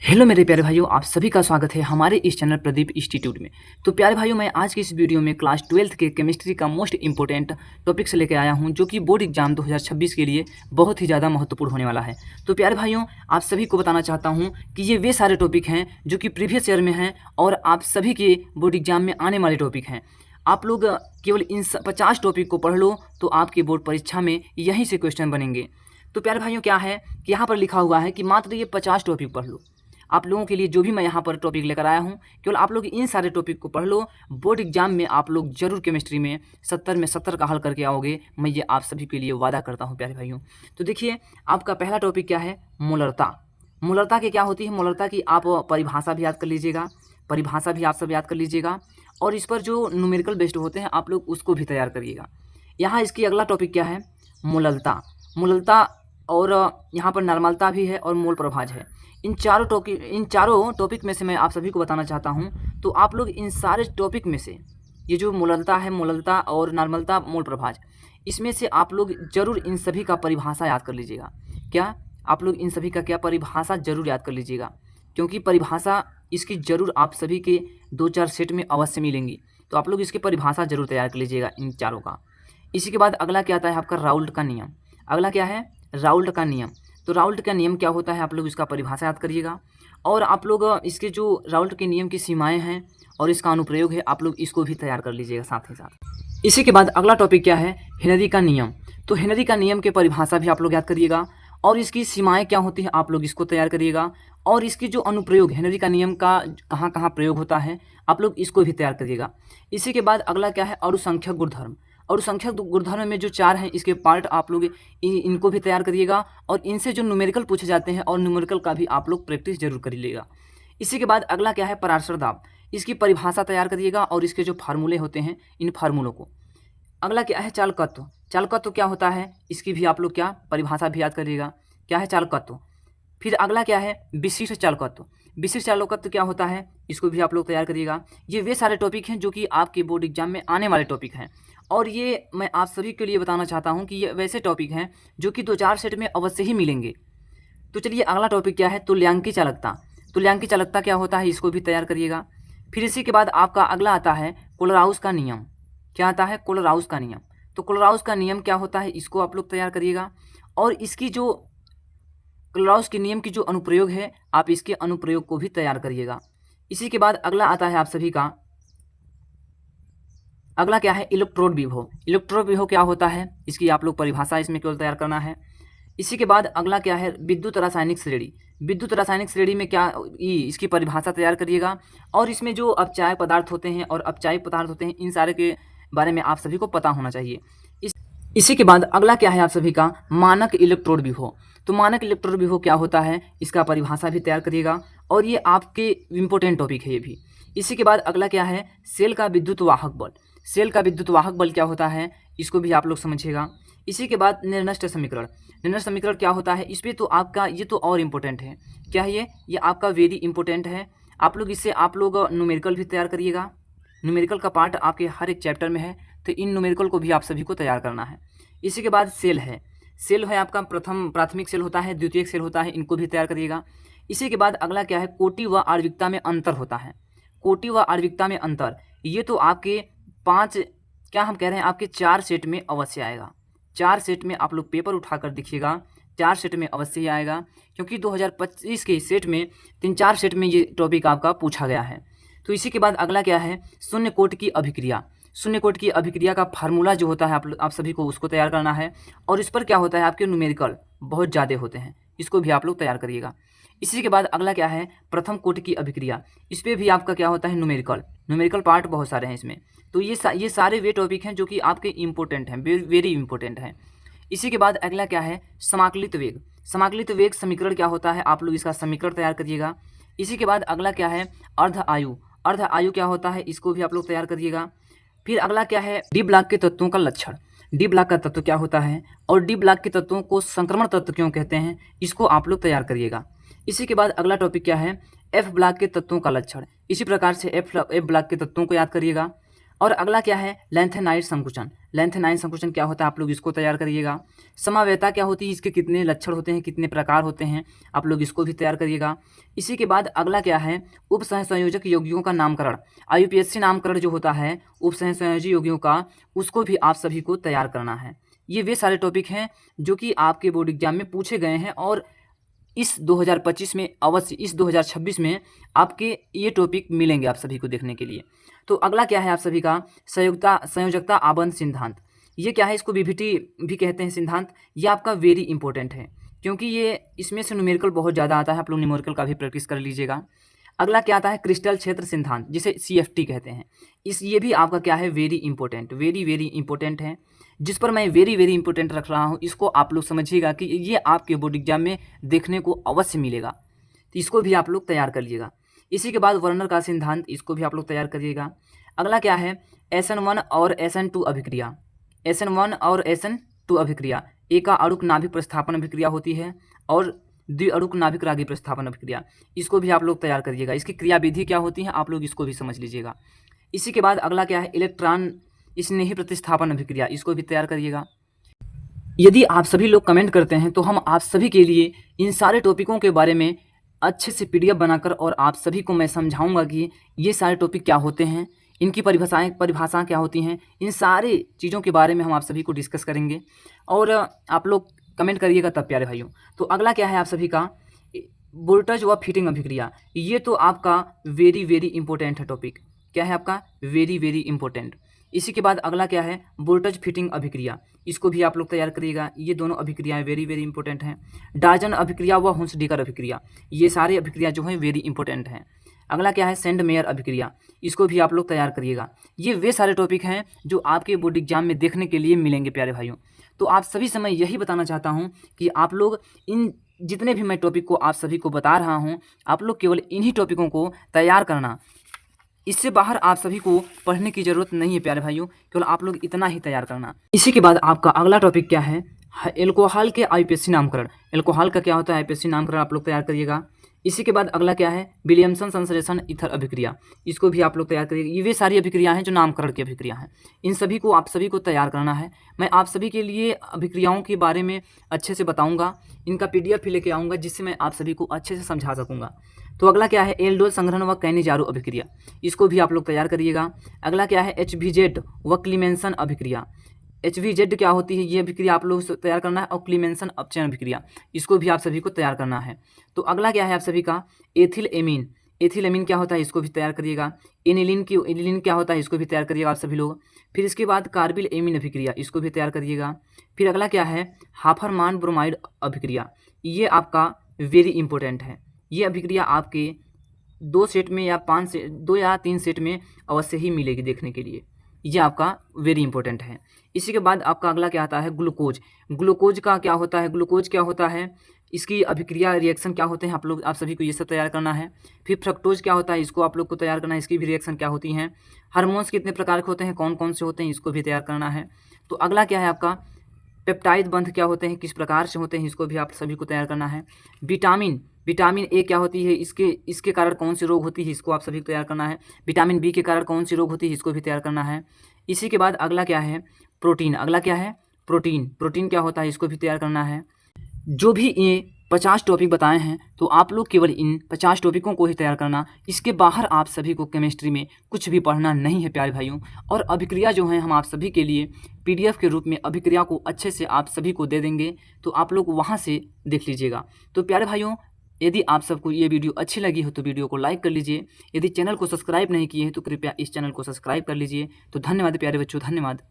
Hello मेरे प्यारे भाइयों, आप सभी का स्वागत है हमारे इस चैनल प्रदीप इंस्टीट्यूट में। तो प्यारे भाइयों, मैं आज की इस वीडियो में क्लास 12th के केमिस्ट्री का मोस्ट इंपॉर्टेंट टॉपिक से लेकर आया हूं, जो कि बोर्ड एग्जाम 2026 के लिए बहुत ही ज़्यादा महत्वपूर्ण होने वाला है। तो प्यारे भाइयों, आप सभी को बताना चाहता हूं कि ये वे सारे टॉपिक हैं जो कि प्रीवियस ईयर में हैं और आप सभी के बोर्ड एग्जाम में आने वाले टॉपिक हैं। आप लोग केवल इन 50 टॉपिक को पढ़ लो तो आपकी बोर्ड परीक्षा में यहीं से क्वेश्चन बनेंगे। तो प्यारे भाइयों, क्या है कि यहाँ पर लिखा हुआ है कि मात्र ये 50 टॉपिक पढ़ लो। आप लोगों के लिए जो भी मैं यहाँ पर टॉपिक लेकर आया हूँ, केवल आप लोग इन सारे टॉपिक को पढ़ लो। बोर्ड एग्जाम में आप लोग जरूर केमिस्ट्री में 70 में 70 का हल करके आओगे, मैं ये आप सभी के लिए वादा करता हूँ प्यारे भाइयों। तो देखिए, आपका पहला टॉपिक क्या है? मोलरता। मोलरता की क्या होती है? मोलरता की आप परिभाषा भी याद कर लीजिएगा, परिभाषा भी आप सब याद कर लीजिएगा, और इस पर जो न्यूमेरिकल बेस्ड होते हैं आप लोग उसको भी तैयार करिएगा। यहाँ इसकी अगला टॉपिक क्या है? मोललता। मोललता और यहाँ पर नॉर्मलता भी है और मोल प्रभाज है। इन चारों टॉपिक में से मैं आप सभी को बताना चाहता हूँ। तो आप लोग इन सारे टॉपिक में से ये जो मोललता है, मोललता और नॉर्मलता, मोल प्रभाज, इसमें से आप लोग जरूर इन सभी का परिभाषा याद कर लीजिएगा। क्या आप लोग इन सभी का क्या परिभाषा जरूर याद कर लीजिएगा, क्योंकि परिभाषा इसकी जरूर आप सभी के 2-4 सेट में अवश्य मिलेंगी। तो आप लोग इसकी परिभाषा जरूर तैयार कर लीजिएगा इन चारों का। इसी के बाद अगला क्या आता है आपका? राउल्ट का नियम। अगला क्या है? राउल्ट का नियम। तो राउल्ट का नियम क्या होता है? आप लोग इसका परिभाषा याद करिएगा, और आप लोग इसके जो राउल्ट के नियम की सीमाएं हैं और इसका अनुप्रयोग है, आप लोग इसको भी तैयार कर लीजिएगा साथ ही साथ। इसी के बाद अगला टॉपिक क्या है? हेनरी का नियम। तो हेनरी का नियम के परिभाषा भी आप लोग याद करिएगा, और इसकी सीमाएं क्या होती हैं आप लोग इसको तैयार करिएगा, और इसकी जो अनुप्रयोग, हेनरी का नियम का कहाँ कहाँ प्रयोग होता है, आप लोग इसको भी तैयार करिएगा। इसी के बाद अगला क्या है? अणुसंख्यक गुणधर्म। और संख्यक गुणधर्म में जो 4 हैं इसके पार्ट आप लोग इनको भी तैयार करिएगा, और इनसे जो न्यूमेरिकल पूछे जाते हैं और न्यूमेरिकल का भी आप लोग प्रैक्टिस जरूर कर लीजिएगा। इसी के बाद अगला क्या है? पराशर दाब। इसकी परिभाषा तैयार करिएगा और इसके जो फार्मूले होते हैं इन फार्मूलों को। अगला क्या है? चालकत्व। चालकत्व क्या होता है? इसकी भी आप लोग क्या परिभाषा भी याद करिएगा, क्या है? चालकत्व। फिर अगला क्या है? विशिष्ट चालकत्व। विशिष्ट चालकत्व क्या होता है? इसको भी आप लोग तैयार करिएगा। ये वे सारे टॉपिक हैं जो कि आपके बोर्ड एग्जाम में आने वाले टॉपिक हैं, और ये मैं आप सभी के लिए बताना चाहता हूं कि ये वैसे टॉपिक हैं जो कि 2-4 सेट में अवश्य ही मिलेंगे। तो चलिए, अगला टॉपिक क्या है? तुल्यांकी चालकता। तुल्यांकी चालकता क्या होता है? इसको भी तैयार करिएगा। फिर इसी के बाद आपका अगला आता है कोलराउस का नियम। क्या आता है? कोलराउस का नियम। तो कोलराउस का नियम क्या होता है? इसको आप लोग तैयार करिएगा, और इसकी जो कोलराउस के नियम की जो अनुप्रयोग है, आप इसके अनुप्रयोग को भी तैयार करिएगा। इसी के बाद अगला आता है आप सभी का, अगला क्या है? इलेक्ट्रोड विभव। इलेक्ट्रोड विभव क्या होता है? इसकी आप लोग परिभाषा इसमें केवल तैयार करना है। इसी के बाद अगला क्या है? विद्युत रासायनिक श्रेणी। विद्युत रासायनिक श्रेणी में क्या इसकी परिभाषा तैयार करिएगा, और इसमें जो अपचायक पदार्थ होते हैं और अपचायक पदार्थ होते हैं, इन सारे के बारे में आप सभी को पता होना चाहिए। इसी के बाद अगला क्या है आप सभी का? मानक इलेक्ट्रोड विभव। तो मानक इलेक्ट्रोड विभव क्या होता है? इसका परिभाषा भी तैयार करिएगा, और ये आपके इम्पोर्टेंट टॉपिक है ये भी। इसी के बाद अगला क्या है? सेल का विद्युत वाहक बल। सेल का विद्युत वाहक बल क्या होता है? इसको भी आप लोग समझिएगा। इसी के बाद निर्नष्ट समीकरण। निर्नष्ट समीकरण क्या होता है? इस पर तो आपका ये तो और इम्पोर्टेंट है। क्या है ये आपका वेरी इंपॉर्टेंट है। आप लोग इससे आप लोग न्यूमेरिकल भी तैयार करिएगा। न्यूमेरिकल का पार्ट आपके हर एक चैप्टर में है, तो इन न्यूमेरिकल को भी आप सभी को तैयार करना है। इसी के बाद सेल है। सेल है आपका प्राथमिक सेल होता है, द्वितीयक सेल होता है, इनको भी तैयार करिएगा। इसी के बाद अगला क्या है? कोटि व आणविकता में अंतर होता है। कोटि व आणविकता में अंतर, ये तो आपके 5 क्या हम कह रहे हैं, आपके 4 सेट में अवश्य आएगा। 4 सेट में आप लोग पेपर उठाकर देखिएगा, 4 सेट में अवश्य ही आएगा, क्योंकि 2025 के सेट में 3-4 सेट में ये टॉपिक आपका पूछा गया है। तो इसी के बाद अगला क्या है? शून्य कोट की अभिक्रिया। शून्य कोट की अभिक्रिया का फार्मूला जो होता है आप सभी को उसको तैयार करना है, और इस पर क्या होता है? आपके न्यूमेरिकल बहुत ज़्यादा होते हैं, इसको भी आप लोग तैयार करिएगा। इसी के बाद अगला क्या है? प्रथम कोट की अभिक्रिया। इस पर भी आपका क्या होता है? न्यूमेरिकल पार्ट बहुत सारे हैं इसमें। तो ये सारे वे टॉपिक हैं जो कि आपके इंपॉर्टेंट हैं, वेरी इंपॉर्टेंट हैं। इसी के बाद अगला क्या है? समाकलित वेग। समाकलित वेग समीकरण क्या होता है? आप लोग इसका समीकरण तैयार करिएगा। इसी के बाद अगला क्या है? अर्ध आयु। अर्ध आयु क्या होता है? इसको भी आप लोग तैयार करिएगा। फिर अगला क्या है? डी ब्लॉक के तत्वों का लक्षण। डी ब्लॉक का तत्व क्या होता है, और डी ब्लॉक के तत्वों को संक्रमण तत्व क्यों कहते हैं, इसको आप लोग तैयार करिएगा। इसी के बाद अगला टॉपिक क्या है? एफ ब्लॉक के तत्वों का लक्षण। इसी प्रकार से एफ ब्लॉक के तत्वों को याद करिएगा। और अगला क्या है, लैंथेनाइड संकुचन। लैंथेनाइड संकुचन क्या होता है, आप लोग इसको तैयार करिएगा। समावेता क्या होती है, इसके कितने लक्षण होते हैं, कितने प्रकार होते हैं, आप लोग इसको भी तैयार करिएगा। इसी के बाद अगला क्या है, उप सहसंयोजक यौगिकों का नामकरण। IUPAC नामकरण जो होता है उप सहसंयोजक यौगिकों का, उसको भी आप सभी को तैयार करना है। ये वे सारे टॉपिक हैं जो कि आपके बोर्ड एग्जाम में पूछे गए हैं और इस 2025 में अवश्य, इस 2026 में आपके ये टॉपिक मिलेंगे आप सभी को देखने के लिए। तो अगला क्या है आप सभी का, संयोजकता आबंध सिद्धांत। ये क्या है, इसको BVT भी कहते हैं सिद्धांत। ये आपका वेरी इंपॉर्टेंट है क्योंकि ये इसमें से न्यूमेरिकल बहुत ज़्यादा आता है, आप लोग न्यूमेरिकल का भी प्रैक्टिस कर लीजिएगा। अगला क्या आता है, क्रिस्टल क्षेत्र सिद्धांत, जिसे CFT कहते हैं। ये भी आपका क्या है, वेरी इंपॉर्टेंट, वेरी इंपॉर्टेंट है, जिस पर मैं वेरी इंपॉर्टेंट रख रहा हूँ। इसको आप लोग समझिएगा कि ये आपके बोर्ड एग्जाम में देखने को अवश्य मिलेगा, तो इसको भी आप लोग तैयार कर लीजिएगा। इसी के बाद वर्नर का सिद्धांत, इसको भी आप लोग तैयार करिएगा। अगला क्या है, SN1 और SN2 अभिक्रिया। SN1 और SN2 अभिक्रिया, एका अणुक नाभिक प्रतिस्थापन अभिक्रिया होती है और द्विअणुक नाभिक रागी प्रतिस्थापन अभिक्रिया, इसको भी आप लोग तैयार करिएगा। इसकी क्रियाविधि क्या होती है, आप लोग इसको भी समझ लीजिएगा। इसी के बाद अगला क्या है, इलेक्ट्रॉन स्नेही प्रतिस्थापन अभिक्रिया, इसको भी तैयार करिएगा। यदि आप सभी लोग कमेंट करते हैं तो हम आप सभी के लिए इन सारे टॉपिकों के बारे में अच्छे से PDF बनाकर और आप सभी को मैं समझाऊंगा कि ये सारे टॉपिक क्या होते हैं, इनकी परिभाषाएं क्या होती हैं, इन सारी चीज़ों के बारे में हम आप सभी को डिस्कस करेंगे और आप लोग कमेंट करिएगा तब प्यारे भाइयों। तो अगला क्या है आप सभी का, वोल्टेज व फिटिंग अभिक्रिया। ये तो आपका वेरी इंपॉर्टेंट है टॉपिक, क्या है आपका, वेरी इंपॉर्टेंट। इसी के बाद अगला क्या है, वोल्टेज फिटिंग अभिक्रिया, इसको भी आप लोग तैयार करिएगा। ये दोनों अभिक्रियाएं वेरी इंपॉर्टेंट हैं। डार्जन अभिक्रिया व हुंस-डीकर अभिक्रिया, ये सारे अभिक्रिया जो हैं वेरी इंपॉर्टेंट हैं। अगला क्या है, सेंड-मेयर अभिक्रिया, इसको भी आप लोग तैयार करिएगा। ये वे सारे टॉपिक हैं जो आपके बोर्ड एग्जाम में देखने के लिए मिलेंगे प्यारे भाइयों। तो आप सभी से मैं यही बताना चाहता हूँ कि आप लोग इन जितने भी मैं टॉपिक को आप सभी को बता रहा हूँ, आप लोग केवल इन्हीं टॉपिकों को तैयार करना, इससे बाहर आप सभी को पढ़ने की ज़रूरत नहीं है प्यारे भाइयों, केवल आप लोग इतना ही तैयार करना। इसी के बाद आपका अगला टॉपिक क्या है, एल्कोहल के IUPAC नामकरण। एल्कोहल का क्या होता है, IUPAC नामकरण आप लोग तैयार करिएगा। इसी के बाद अगला क्या है, विलियमसन संश्लेषण ईथर अभिक्रिया, इसको भी आप लोग तैयार करिएगा। ये वे सारी अभिक्रिया हैं जो नामकरण की अभिक्रिया हैं, इन सभी को आप सभी को तैयार करना है। मैं आप सभी के लिए अभिक्रियाओं के बारे में अच्छे से बताऊंगा, इनका PDF भी लेके आऊँगा जिससे मैं आप सभी को अच्छे से समझा सकूँगा। तो अगला क्या है, एल्डोल संग्रहण व कैनिजारो अभिक्रिया, इसको भी आप लोग तैयार करिएगा। अगला क्या है, HVZ व क्लीमेंसन अभिक्रिया। HVZ क्या होती है, ये अभिक्रिया आप लोग तैयार करना है और क्लीमेंसन अपचयन अभिक्रिया, इसको भी आप सभी को तैयार करना है। तो अगला क्या है आप सभी का, एथिल एमीन। एथिल एमीन क्या होता है, इसको भी तैयार करिएगा। एनिलीन क्या होता है, इसको भी तैयार करिएगा आप सभी लोग। फिर इसके बाद कार्बिल एमीन अभिक्रिया, इसको भी तैयार करिएगा। फिर अगला क्या है, हाफरमान ब्रोमाइड अभिक्रिया, ये आपका वेरी इंपॉर्टेंट है। ये अभिक्रिया आपके 2 सेट में या 2 या 3 सेट में अवश्य ही मिलेगी देखने के लिए, ये आपका वेरी इंपॉर्टेंट है। इसी के बाद आपका अगला क्या आता है, ग्लूकोज। ग्लूकोज का क्या होता है, ग्लूकोज क्या होता है, इसकी अभिक्रिया रिएक्शन क्या होते हैं, आप सभी को ये सब तैयार करना है। फिर फ्रक्टोज क्या होता है, इसको आप लोग को तैयार करना है, इसकी भी रिएक्शन क्या होती हैं। हार्मोन्स कितने प्रकार के होते हैं, कौन कौन से होते हैं, इसको भी तैयार करना है। तो अगला क्या है आपका, पेप्टाइड बंध क्या होते हैं, किस प्रकार से होते हैं, इसको भी आप सभी को तैयार करना है। विटामिन ए क्या होती है, इसके कारण कौन सी रोग होती है, इसको आप सभी को तैयार करना है। विटामिन बी के कारण कौन सी रोग होती है, इसको भी तैयार करना है। इसी के बाद अगला क्या है, प्रोटीन। अगला क्या है, प्रोटीन क्या होता है, इसको भी तैयार करना है। जो भी ये 50 टॉपिक बताए हैं, तो आप लोग केवल इन 50 टॉपिकों को ही तैयार करना, इसके बाहर आप सभी को केमिस्ट्री में कुछ भी पढ़ना नहीं है प्यारे भाइयों। और अभिक्रिया जो हैं हम आप सभी के लिए PDF के रूप में अभिक्रिया को अच्छे से आप सभी को दे देंगे, तो आप लोग वहाँ से देख लीजिएगा। तो प्यारे भाइयों, यदि आप सबको ये वीडियो अच्छी लगी हो तो वीडियो को लाइक कर लीजिए। यदि चैनल को सब्सक्राइब नहीं किए हैं तो कृपया इस चैनल को सब्सक्राइब कर लीजिए। तो धन्यवाद प्यारे बच्चों, धन्यवाद।